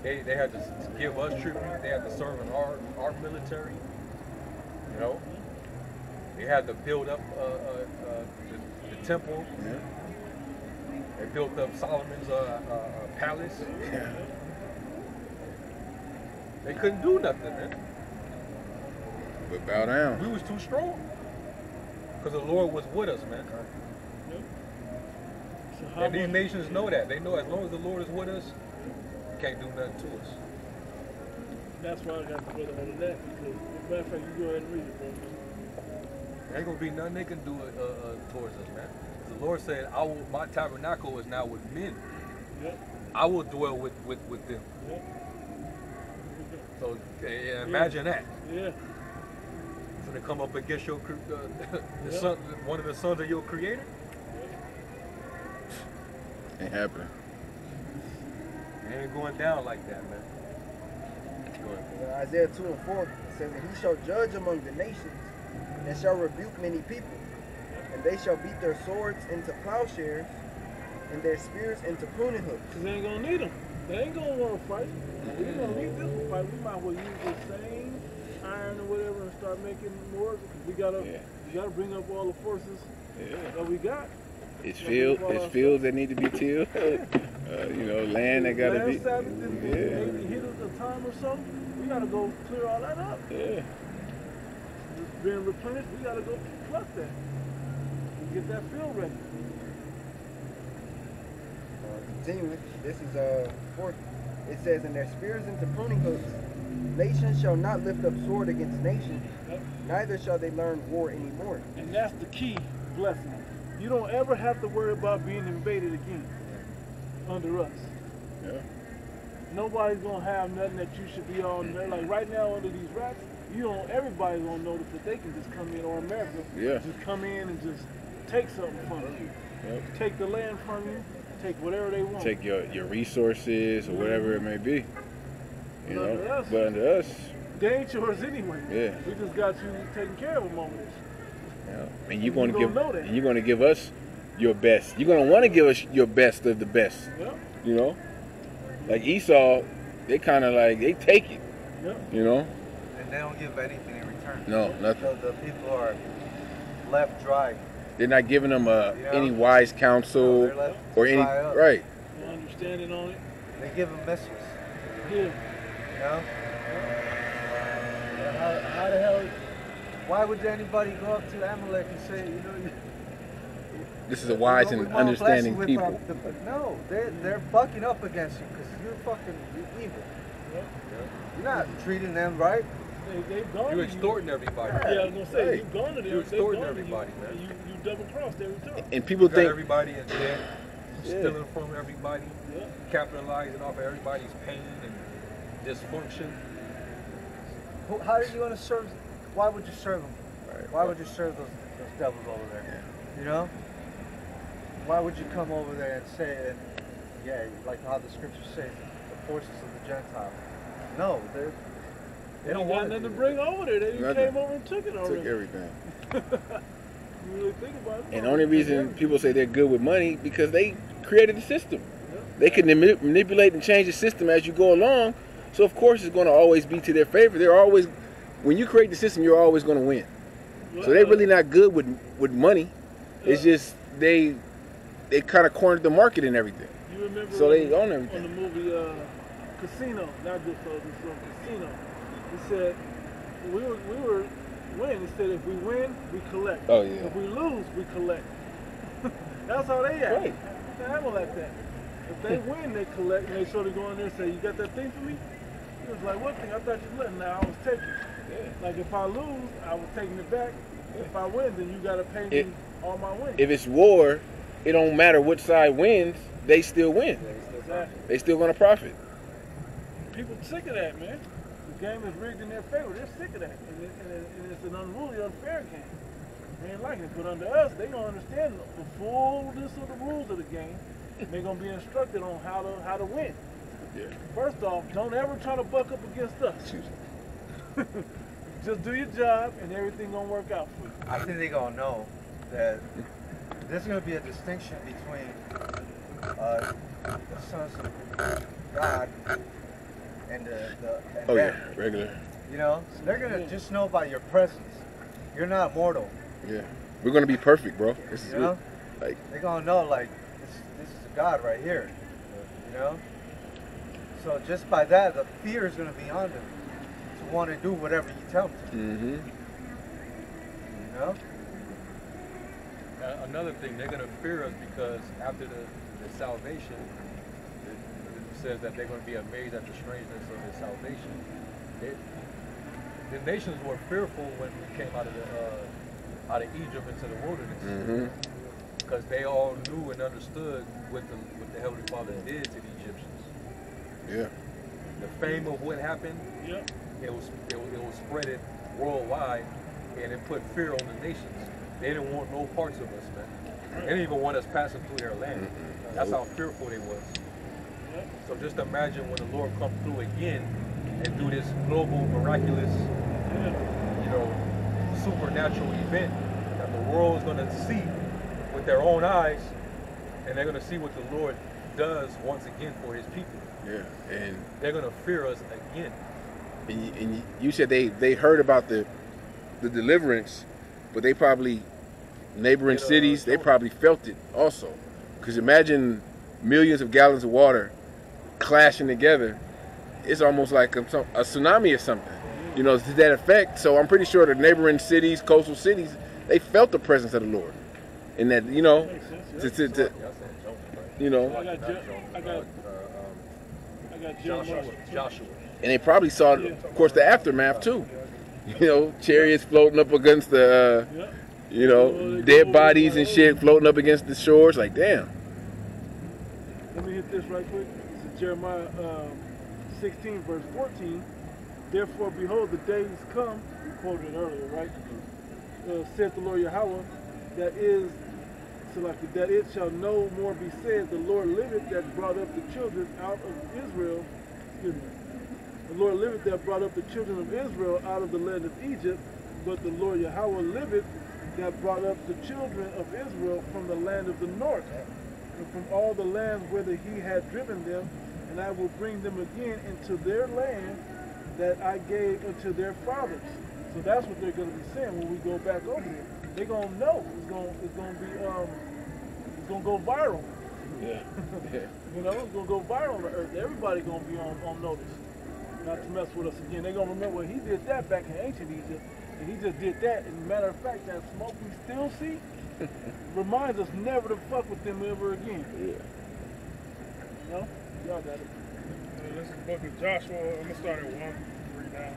They had to give us tribute. They had to serve in our military. You know, they had to build up the temple. Yeah. They built up Solomon's palace. Yeah. They couldn't do nothing, man. But bow down. We was too strong. Because the Lord was with us, man. So And these nations know that. They know as long as the Lord is with us, he can't do nothing to us. That's why I got the brother out of that. Because, as a matter of fact, you go ahead and read it, bro. There ain't gonna be nothing they can do towards us, man. The Lord said, my tabernacle is now with men. Yep. I will dwell with them. Yep. So imagine that. Yeah. So they come up against your Yep. son, one of the sons of your creator. Ain't happening. It ain't going down like that, man. Go ahead. Isaiah 2:4 says that he shall judge among the nations and shall rebuke many people. And they shall beat their swords into plowshares and their spears into pruning hooks. Because they ain't going to need them. They ain't going to want to fight. We ain't going to need this to fight. We might as well use the same iron or whatever and start making more. Because we gotta bring up all the forces that we got. It's fields that need to be tilled. You know, land that gotta be. Maybe hit us a time or something. We gotta go clear all that up. Yeah. It's being replenished. We gotta go plus that. Get that field ready. Continuing, this is 4. It says, "And their spears into pruning hooks. Nation shall not lift up sword against nation, neither shall they learn war anymore." And that's the key blessing. You don't ever have to worry about being invaded again under us. Yeah. Nobody's gonna have nothing that you should be on there. Like right now under these rats, everybody's gonna notice that they can just come in, or America just come in and just take something from you. Yep. Take the land from you, take whatever they want. Take your resources or whatever it may be. You know, Under us, but under us, they ain't yours anyway. Yeah. We just got you taking care of them over this. yeah. And you're You gonna don't know that. and you're gonna give us your best. You're gonna want to give us your best of the best. Yep. You know, like Esau, they kind of like they take it. Yep. You know. And they don't give anything in return. No, nothing. So the people are left dry. They're not giving them any wise counsel They're left or any dry up. right. No understanding on it. They give them missiles. Yeah. You know? How the hell? Why would anybody go up to Amalek and say, This is a wise we and wanna bless you understanding with people. No, they're bucking up against you because you're evil. Yep. You're not treating them right. They've gone You to extorting everybody. Yeah, I was gonna say Right. you've gone to them. You extorting they've gone to everybody, you, man. and you double crossed every time. And people Got think everybody in debt, Yeah. stealing from everybody, Yeah. capitalizing off of everybody's pain and dysfunction. How are you going to serve? Why would you serve them? Right. Why would you serve those devils over there? You know? Why would you come over there and say, like how the scriptures say, the forces of the Gentiles? No, they don't got want nothing to to bring over there. They Nothing. came over and took it already. took everything. You really think about it. And the only reason people say they're good with money because they created the system. They can manipulate and change the system as you go along. So of course it's going to always be to their favor. They're always, when you create the system, you're always going to win. So they're really not good with money. It's just they kind of cornered the market and everything. You remember So they own on everything. the movie Casino, not Goodfellas, this film Casino. He said we were winning. He said if we win, we collect. Oh, yeah. If we lose, we collect. That's how they act. Right. They act like that. If they win, they collect, and they sort of go in there and say, "You got that thing for me?" He was like, "What thing? I thought you let." Now I was taking. Like if I lose, I was taking it back. If I win, then you got to pay me all my wins. If it's war, it don't matter which side wins, they still win. Exactly. They still going to profit. People sick of that, man. The game is rigged in their favor. They're sick of that. And it's an unruly, unfair game. They ain't like it. But under us, they don't understand the fullness of the rules of the game. They're going to be instructed on how to win. Yeah. First off, don't ever try to buck up against us. Just do your job and everything going to work out for you. I think they're going to know that there's going to be a distinction between the sons of God and Oh them. yeah, regular. You know, so they're gonna just know by your presence. You're not mortal. Yeah, we're gonna be perfect, bro. This is You know, it. Like, they're gonna know like this is a God right here. You know. So just by that, the fear is gonna be on them to want to do whatever you tell them to. mm-hmm. You know. Another thing, they're gonna fear us because after the salvation, it says that they're gonna be amazed at the strangeness of the salvation. The nations were fearful when we came out of Egypt into the wilderness, because they all knew and understood what the Heavenly Father did to the Egyptians. Yeah. The fame of what happened, it was spreaded worldwide, and it put fear on the nations. They didn't want no parts of us, man. They didn't even want us passing through their land. That's how fearful they was. So just imagine when the Lord come through again and do this global, miraculous, you know, supernatural event that the world is going to see with their own eyes, and they're going to see what the Lord does once again for his people. Yeah, and they're going to fear us again. And you said they heard about the deliverance, but they probably, neighboring cities, they probably felt it also. Because imagine millions of gallons of water clashing together. It's almost like a tsunami or something, you know, to that effect. So I'm pretty sure the neighboring cities, coastal cities, they felt the presence of the Lord. And that, you know, you know. I got Joshua. And they probably saw, of course, the aftermath too. You know, chariots floating up against the, you know, dead bodies and shit floating up against the shores. Like, damn. Let me hit this right quick. This is Jeremiah 16, verse 14. Therefore, behold, the days come, we quoted it earlier, right? Saith the Lord Yahweh, that it shall no more be said, the Lord liveth that brought up the children out of Israel. Excuse me. The Lord liveth that brought up the children of Israel out of the land of Egypt, but the Lord Yahweh liveth that brought up the children of Israel from the land of the north, and from all the lands whither he had driven them, and I will bring them again into their land that I gave unto their fathers. So that's what they're going to be saying when we go back over there. They're going to know it's going to go viral. Yeah. You know, it's going to go viral on the earth. Everybody's going to be on notice. Not to mess with us again. They're going to remember he did that back in ancient Egypt, and he just did that. And matter of fact, that smoke we still see reminds us never to fuck with them ever again. Yeah. You know? Y'all got it. This is the book of Joshua. I'm going to start at 1, read down.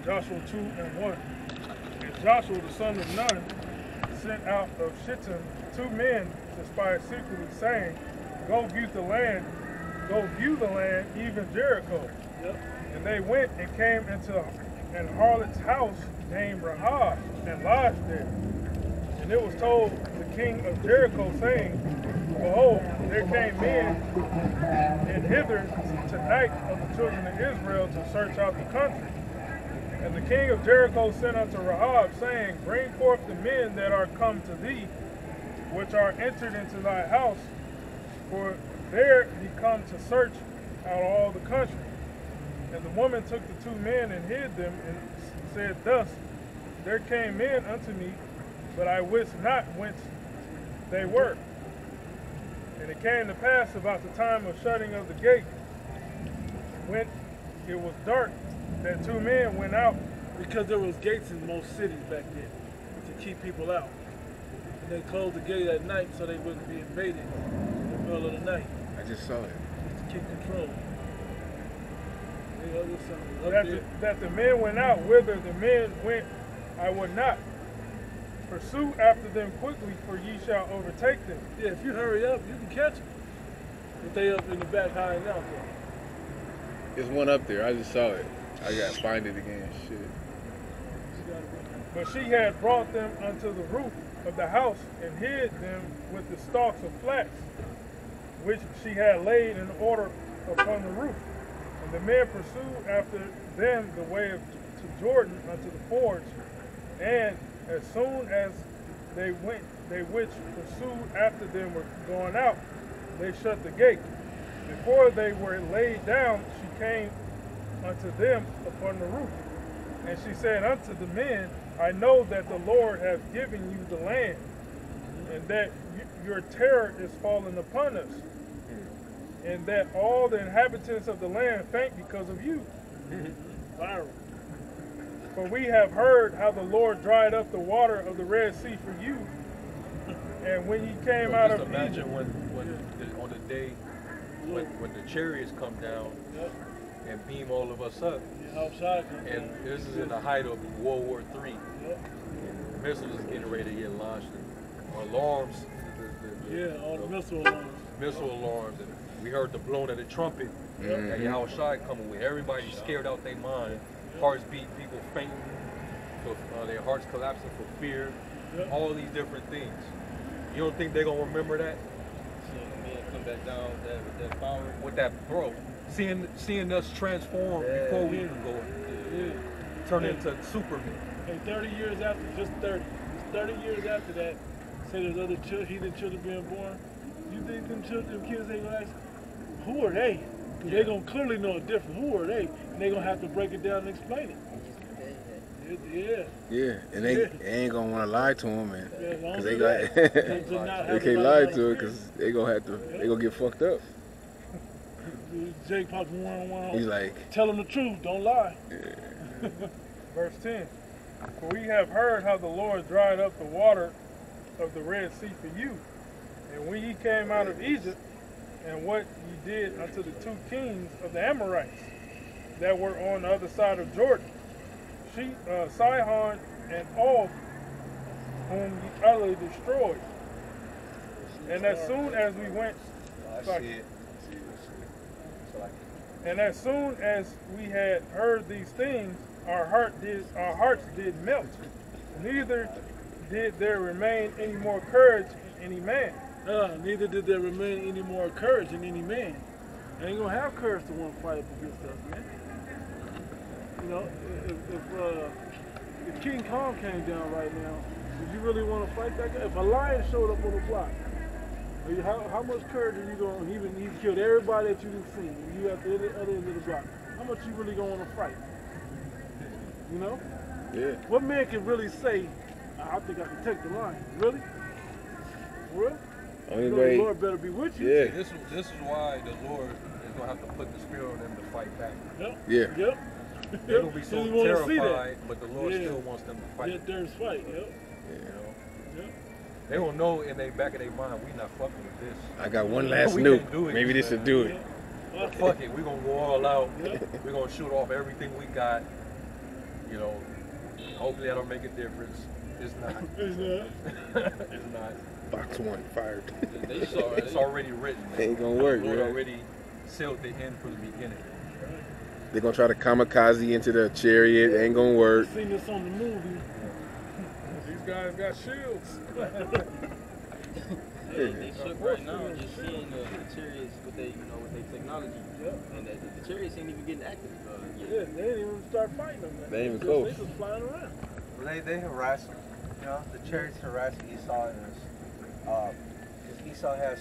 Joshua 2 and 1. And Joshua the son of Nun sent out of Shittim 2 men to spy secretly, saying, Go view the land, even Jericho. Yep. And they went and came into an harlot's house named Rahab, and lodged there. And it was told the king of Jericho, saying, Behold, there came men and hither tonight of the children of Israel to search out the country. And the king of Jericho sent unto Rahab, saying, Bring forth the men that are come to thee, which are entered into thy house, for there he come to search out all the country. And the woman took the 2 men and hid them, and said thus, There came men unto me, but I wist not whence they were. And it came to pass about the time of shutting of the gate, when it was dark, that 2 men went out. Because there was gates in most cities back then to keep people out. And they closed the gate at night so they wouldn't be invaded in the middle of the night. I just saw it. Just to keep control. That the men went out, whither the men went, I would not. Pursue after them quickly, for ye shall overtake them. Yeah, if you hurry up, you can catch them. But they up in the back hiding out there. There's one up there. I just saw it. I gotta find it again. Shit. But she had brought them unto the roof of the house, and hid them with the stalks of flax, which she had laid in order upon the roof. And the men pursued after them the way to Jordan unto the fords, and as soon as they which pursued after them were going out, they shut the gate. before they were laid down, she came unto them upon the roof. And she said unto the men, I know that the Lord hath given you the land, and that your terror is fallen upon us, and that all the inhabitants of the land faint because of you. Viral. For we have heard how the Lord dried up the water of the Red Sea for you, and when ye came out of Egypt. Imagine on the day when the chariots come down and beam all of us up. And this is in the height of World War III. And missiles is getting ready to get launched. And alarms. All the missile alarms. Missile alarms. And we heard the blowing of the trumpet. That Yahushua coming with. Everybody scared out their mind. Hearts beat, people fainting. Their hearts collapsing for fear. All these different things. You don't think they're going to remember that? Seeing men come back down with that power. With that, bro. Seeing us transform before we even go turn into Superman. And 30 years after, just 30. Just 30 years after that, say there's other heathen children being born. You think them kids ain't gonna ask, who are they? They're gonna clearly know it different. Who are they? And they're gonna have to break it down and explain it. Yeah, and they ain't gonna want to lie to them, man, because they got they can't lie to it because they gonna get fucked up. Jake pops one. He's like, tell them the truth, don't lie. Verse 10. For we have heard how the Lord dried up the water of the Red Sea for you, and when ye came out of Egypt, and what ye did unto the 2 kings of the Amorites that were on the other side of Jordan, Sihon and Og, whom ye utterly destroyed. And as soon as we went, and as soon as we had heard these things, our hearts did melt. Neither did there remain any more courage in any man. Neither did there remain any more courage in any man. They ain't gonna have courage to want to fight up against us, man. You know, if King Kong came down right now, would you really want to fight that guy? If a lion showed up on the block, how much courage are you going to, even he killed everybody that you didn't see, and you at the other end of the block, how much you really going to want to fight? You know? Yeah. What man can really say, I think I can take the lion? Really? Really? Only the way. Lord better be with you. Yeah. This is why the Lord is going to have to put the spirit on them to fight back. Yep. Yeah. Yep. They're going to be so terrified, but the Lord Yeah. still wants them to fight. Let theirs fight. Yep. You know? Yep. They don't know in the back of their mind, we not fucking with this. I got one last We nuke. can't do it, Maybe this will do it. But fuck it, we're going to go all out. We're going to shoot off everything we got. You know, hopefully that'll make a difference. It's not. It's not. It's not. Box 1 fired. It's already written. Man. Ain't gonna work, The Lord man. already sealed the end from the beginning. They're gonna try to kamikaze into the chariot. Ain't gonna work. I've seen this on the movie. These guys got shields. They shook right now, just seeing the chariots with their technology, and the chariots ain't even getting active. Yeah, they didn't even start fighting them. Man. They ain't even They close. just flying around. Well, they harass him. You know, the chariots harass Esau, and because Esau has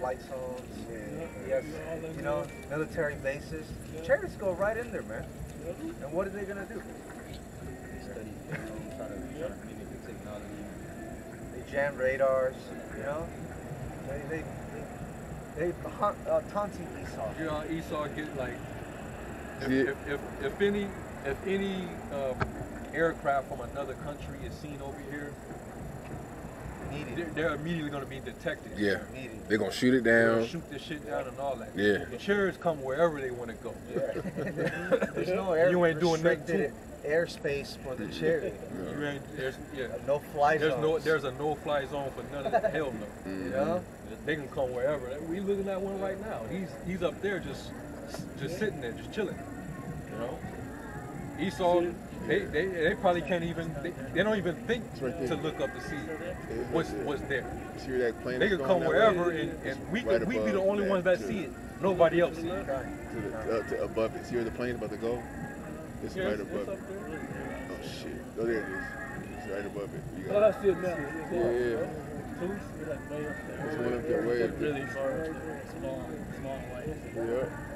flight zones, he has military bases. Chariots go right in there, man. And what are they gonna do? They study, try to mimic the technology. They jam radars. You know, they taunting Esau. You know, Esau get like, Yeah. if any aircraft from another country is seen over here, they're immediately going to be detected. Yeah. They're gonna shoot it They're down. gonna shoot this shit down and all that. Yeah. The chariots come wherever they want to go. There's no You ain't doing nothing to restricted airspace for the chariot. You ain't, No fly zones. there's a no-fly zone for none of that. Hell no. You know? They can come wherever. We looking at one right now. He's up there just sitting there, just chilling. You know? Esau, they probably can't even, they don't even think to look up to see what's there. See where that plane They is can going come that wherever way? and we Right be the above only ones that see it. Nobody else see it. To above it. See where the plane's about to go? It's right above it. Oh shit. Oh, there it is. It's right above it. You Oh, got I see it now. yeah. coast, we're like way up there. It's one up there, way up there. Really far up there. Small white. Yeah.